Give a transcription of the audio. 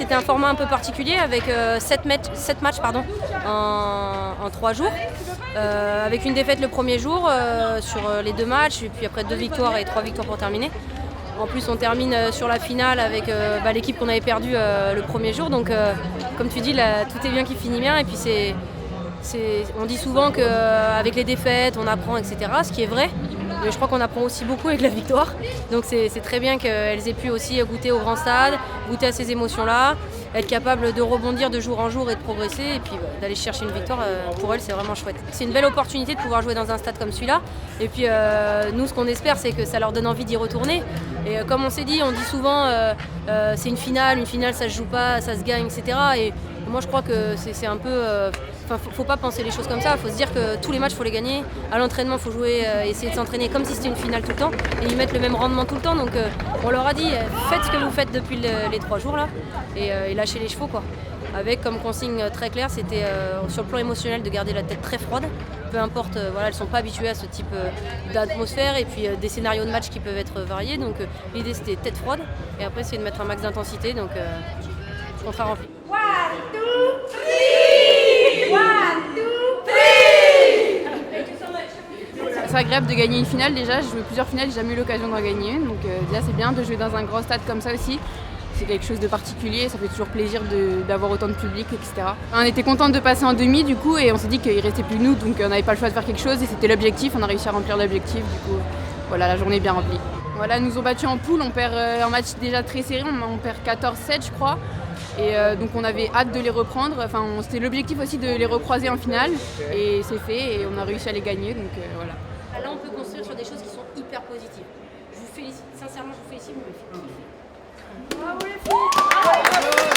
c'était un format un peu particulier avec 7 matchs en 3 jours. Avec une défaite le premier jour sur les 2 matchs, et puis après 2 victoires et 3 victoires pour terminer. En plus, on termine sur la finale avec l'équipe qu'on avait perdue le premier jour. Donc, comme tu dis, là, tout est bien qui finit bien. Et puis, on dit souvent qu'avec les défaites, on apprend, etc. Ce qui est vrai. Mais je crois qu'on apprend aussi beaucoup avec la victoire. Donc, c'est très bien qu'elles aient pu aussi goûter au grand stade, goûter à ces émotions-là, être capable de rebondir de jour en jour et de progresser. Et puis, d'aller chercher une victoire, pour elles, c'est vraiment chouette. C'est une belle opportunité de pouvoir jouer dans un stade comme celui-là. Et puis, nous, ce qu'on espère, c'est que ça leur donne envie d'y retourner. Et comme on s'est dit, on dit souvent c'est une finale ça se joue pas, ça se gagne, etc. Et moi je crois que c'est un peu... faut pas penser les choses comme ça, il faut se dire que tous les matchs, il faut les gagner. À l'entraînement, il faut jouer, essayer de s'entraîner comme si c'était une finale tout le temps et y mettre le même rendement tout le temps. Donc on leur a dit, faites ce que vous faites depuis les 3 jours là et lâchez les chevaux, quoi. Avec comme consigne très claire, c'était sur le plan émotionnel de garder la tête très froide. Peu importe, elles ne sont pas habituées à ce type d'atmosphère et puis des scénarios de match qui peuvent être variés. Donc l'idée c'était tête froide et après c'est de mettre un max d'intensité. Donc contrat rempli. 1, 2, 3! 1, 2, 3! C'est agréable de gagner une finale déjà. J'ai joué plusieurs finales, j'ai jamais eu l'occasion d'en gagner une. Donc déjà c'est bien de jouer dans un grand stade comme ça aussi. C'est quelque chose de particulier, ça fait toujours plaisir d'avoir autant de public, etc. On était contente de passer en demi du coup et on s'est dit qu'il ne restait plus que nous, donc on n'avait pas le choix de faire quelque chose et c'était l'objectif, on a réussi à remplir l'objectif, du coup voilà, la journée est bien remplie. Voilà, nous ont battus en poule, on perd un match déjà très serré, on perd 14-7 je crois. Et donc on avait hâte de les reprendre, c'était l'objectif aussi de les recroiser en finale et c'est fait et on a réussi à les gagner, donc voilà. Là on peut construire sur des choses qui sont hyper positives. Je vous félicite, sincèrement je vous félicite, vous me faites kiffer. Bravo les filles!